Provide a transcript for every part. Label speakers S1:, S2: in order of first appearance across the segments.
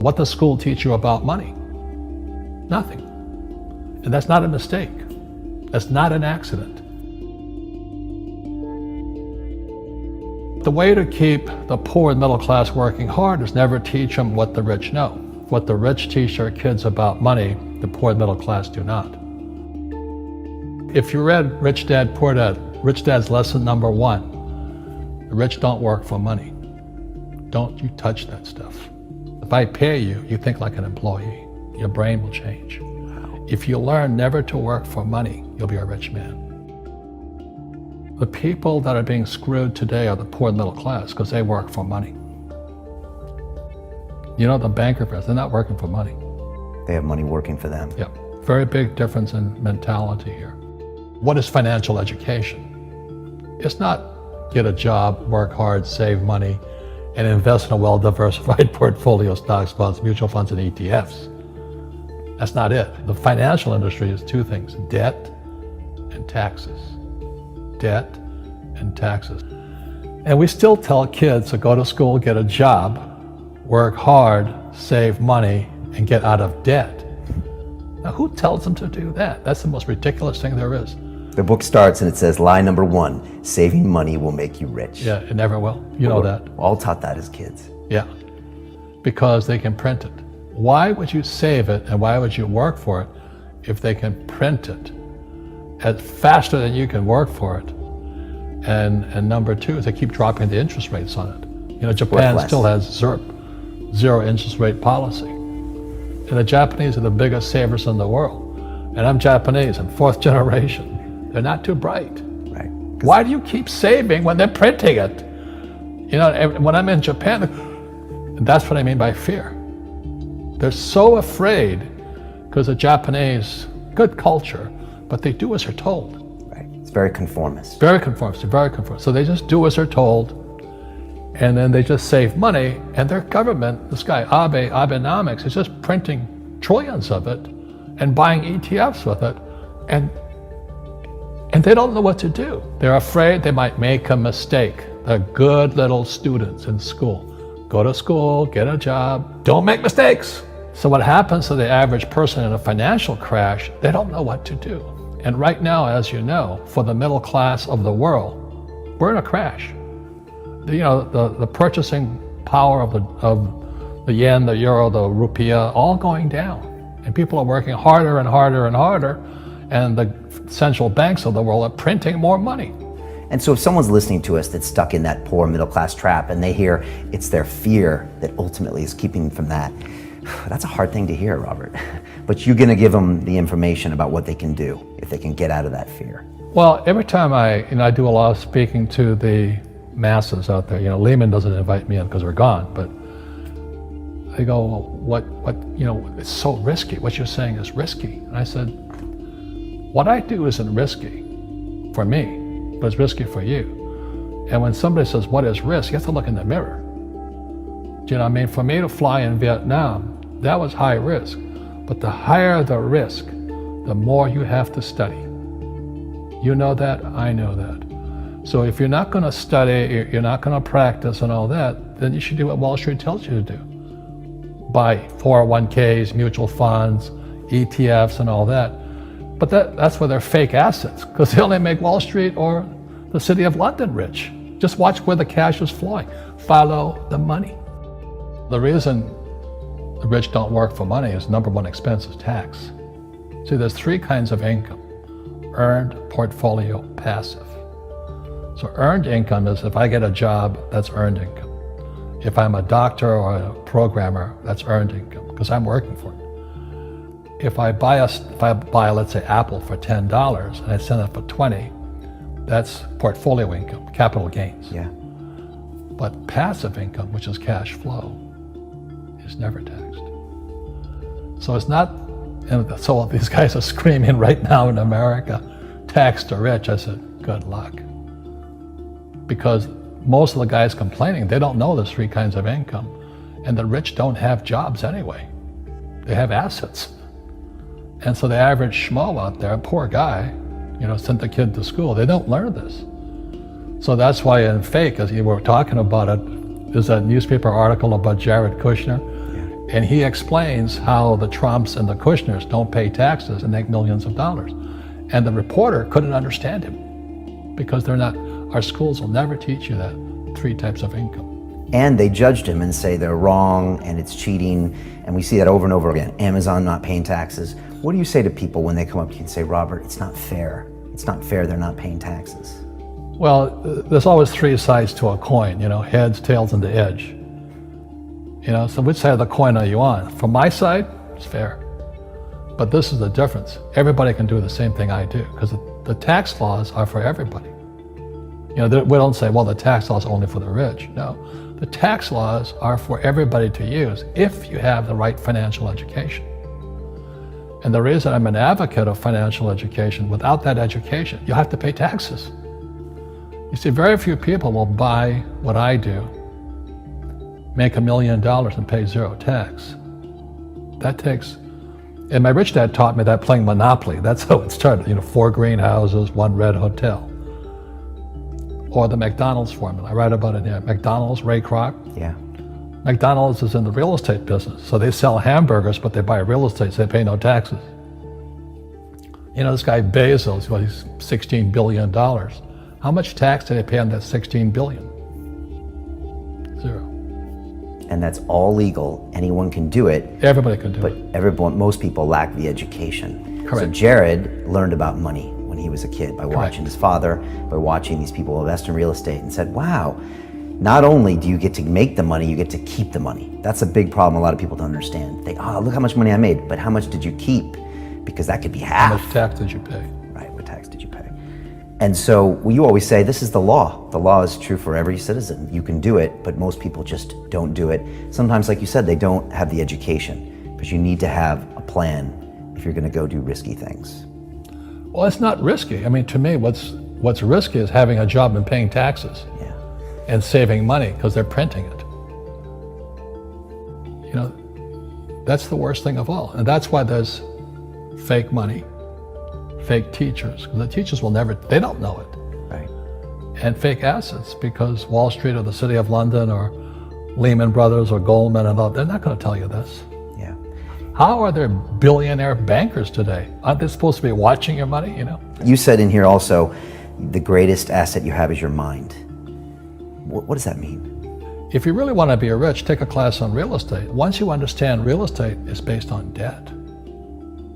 S1: What does school teach you about money? Nothing. And that's not a mistake. That's not an accident. The way to keep the poor and middle class working hard is never teach them what the rich know. What the rich teach their kids about money, the poor and middle class do not. If you read Rich Dad, Poor Dad, Rich Dad's lesson number 1, the rich don't work for money. Don't you touch that stuff. If I pay you, you think like an employee. Your brain will change. Wow. If you learn never to work for money, you'll be a rich man. The people that are being screwed today are the poor and middle class because they work for money. You know, the banker friends, they're not working for money.
S2: They have money working for them.
S1: Yeah, very big difference in mentality here. What is financial education? It's not get a job, work hard, save money, and invest in a well-diversified portfolio, stocks, bonds, mutual funds, and ETFs. That's not it. The financial industry is 2 things, debt and taxes. Debt and taxes. And we still tell kids to go to school, get a job, work hard, save money, and get out of debt. Now, who tells them to do that? That's the most ridiculous thing there is.
S2: The book starts and it says, lie number 1, saving money will make you rich.
S1: Yeah, it never will. You know that.
S2: All taught that as kids.
S1: Yeah, because they can print it. Why would you save it and why would you work for it if they can print it faster than you can work for it? And number 2 is they keep dropping the interest rates on it. You know, Japan still has zero interest rate policy. And the Japanese are the biggest savers in the world. And I'm Japanese, I'm 4th generation. They're not too bright.
S2: Right.
S1: Why do you keep saving when they're printing it? You know, when I'm in Japan, that's what I mean by fear. They're so afraid because the Japanese, good culture, but they do as they're told.
S2: Right. It's very conformist.
S1: Very conformist, very conformist. So they just do as they're told, and then they just save money, and their government, this guy Abenomics, is just printing trillions of it and buying ETFs with it, and they don't know what to do. They're afraid they might make a mistake. They're good little students in school. Go to school, get a job, don't make mistakes. So what happens to the average person in a financial crash, they don't know what to do. And right now, as you know, for the middle class of the world, we're in a crash. You know, the purchasing power of the yen, the euro, the rupiah, all going down. And people are working harder and harder and harder, and the central banks of the world are printing more money.
S2: And so if someone's listening to us that's stuck in that poor middle class trap and they hear it's their fear that ultimately is keeping them from that, that's a hard thing to hear, Robert. But you're gonna give them the information about what they can do if they can get out of that fear.
S1: Well, every time I do a lot of speaking to the masses out there, you know, Lehman doesn't invite me in because we're gone, but they go, well, what, you know, it's so risky. What you're saying is risky. And I said, what I do isn't risky for me, but it's risky for you. And when somebody says, what is risk? You have to look in the mirror. Do you know what I mean? For me to fly in Vietnam, that was high risk. But the higher the risk, the more you have to study. You know that, I know that. So if you're not gonna study, you're not gonna practice and all that, then you should do what Wall Street tells you to do. Buy 401ks, mutual funds, ETFs and all that. But that's where they're fake assets, because they only make Wall Street or the city of London rich. Just watch where the cash is flowing. Follow the money. The reason the rich don't work for money is number 1 expense is tax. See, there's 3 kinds of income: earned, portfolio, passive. So earned income is if I get a job, that's earned income. If I'm a doctor or a programmer, that's earned income, because I'm working for it. If I buy, let's say, Apple for $10 and I sell it for $20, that's portfolio income, capital gains.
S2: Yeah.
S1: But passive income, which is cash flow, is never taxed. So it's not, and so these guys are screaming right now in America, tax the rich. I said, good luck. Because most of the guys complaining, they don't know there's 3 kinds of income. And the rich don't have jobs anyway. They have assets. And so the average schmo out there, poor guy, you know, sent the kid to school, they don't learn this. So that's why in fake, as you were talking about it, there's a newspaper article about Jared Kushner. And he explains how the Trumps and the Kushners don't pay taxes and make millions of dollars. And the reporter couldn't understand him because they're not, our schools will never teach you that 3 types of income.
S2: And they judged him and say they're wrong and it's cheating. And we see that over and over again. Amazon not paying taxes. What do you say to people when they come up to you and say, Robert, it's not fair. It's not fair they're not paying taxes.
S1: Well, there's always 3 sides to a coin, heads, tails, and the edge. So which side of the coin are you on? From my side, it's fair. But this is the difference. Everybody can do the same thing I do because the tax laws are for everybody. We don't say, well, the tax law is only for the rich. No, the tax laws are for everybody to use if you have the right financial education. And the reason I'm an advocate of financial education, without that education, you have to pay taxes. You see, very few people will buy what I do, make $1 million and pay 0 tax. That takes, and my rich dad taught me that playing Monopoly. That's how it started, 4 greenhouses, 1 red hotel. Or the McDonald's formula, I write about it here. McDonald's, Ray Kroc.
S2: Yeah.
S1: McDonald's is in the real estate business. So they sell hamburgers, but they buy real estate, so they pay no taxes. This guy Bezos, he's $16 billion. How much tax did they pay on that $16 billion? 0.
S2: And that's all legal. Anyone can do it.
S1: Everybody can do
S2: but
S1: it.
S2: Most people lack the education.
S1: Correct.
S2: So Jared learned about money when he was a kid by watching his father, by watching these people invest in real estate, and said, wow, not only do you get to make the money, you get to keep the money. That's a big problem a lot of people don't understand. They, look how much money I made, but how much did you keep? Because that could be half.
S1: How much tax did you pay?
S2: Right, what tax did you pay? And so you always say, this is the law. The law is true for every citizen. You can do it, but most people just don't do it. Sometimes, like you said, they don't have the education, but you need to have a plan if you're gonna go do risky things.
S1: Well, it's not risky. I mean, to me, what's risky is having a job and paying taxes.
S2: Yeah.
S1: And saving money because they're printing it. That's the worst thing of all. And that's why there's fake money, fake teachers, because the teachers they don't know it.
S2: Right.
S1: And fake assets, because Wall Street or the City of London or Lehman Brothers or Goldman and all, they're not going to tell you this.
S2: Yeah.
S1: How are there billionaire bankers today? Aren't they supposed to be watching your money,
S2: You said in here also, the greatest asset you have is your mind. What does that mean?
S1: If you really want to be rich, take a class on real estate. Once you understand real estate is based on debt,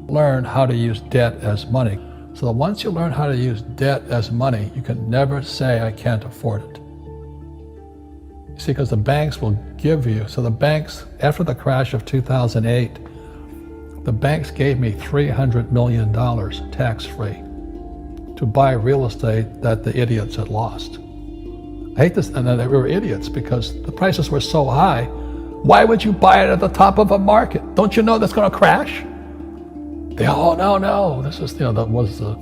S1: learn how to use debt as money. So that once you learn how to use debt as money, you can never say, I can't afford it. You see, because the banks will give you, so the banks, after the crash of 2008, the banks gave me $300 million tax-free to buy real estate that the idiots had lost. I hate this, and they were idiots because the prices were so high. Why would you buy it at the top of a market? Don't you know that's going to crash? No. This is, that was the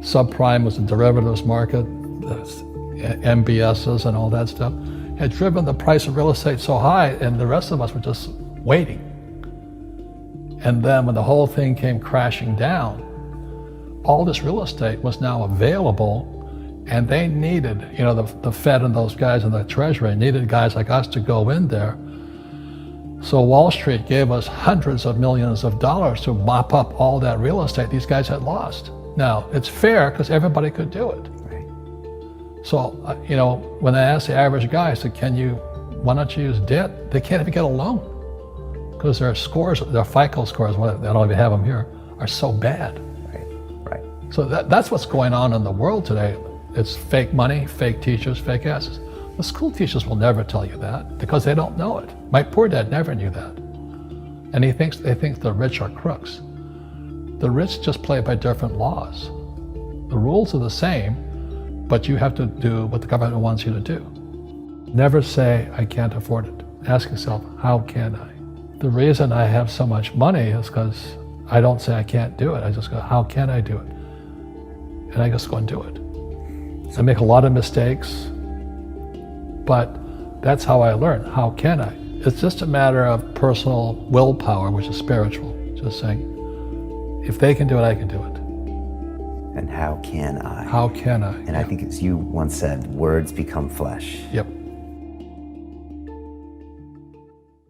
S1: subprime, was the derivatives market, the MBSs and all that stuff. Had driven the price of real estate so high, and the rest of us were just waiting. And then when the whole thing came crashing down, all this real estate was now available. And they needed, the Fed and those guys in the Treasury needed guys like us to go in there. So Wall Street gave us hundreds of millions of dollars to mop up all that real estate these guys had lost. Now, it's fair because everybody could do it.
S2: Right.
S1: So, when I asked the average guy, I said, why don't you use debt? They can't even get a loan because their scores, their FICO scores, I don't even have them here, are so bad.
S2: Right.
S1: So that's what's going on in the world today. It's fake money, fake teachers, fake assets. The school teachers will never tell you that because they don't know it. My poor dad never knew that. And they think the rich are crooks. The rich just play by different laws. The rules are the same, but you have to do what the government wants you to do. Never say, I can't afford it. Ask yourself, how can I? The reason I have so much money is because I don't say I can't do it. I just go, how can I do it? And I just go and do it. I make a lot of mistakes, but that's how I learn. How can I? It's just a matter of personal willpower, which is spiritual. Just saying, if they can do it, I can do it.
S2: And how can I?
S1: How can I?
S2: And I think as you once said, words become flesh.
S1: Yep.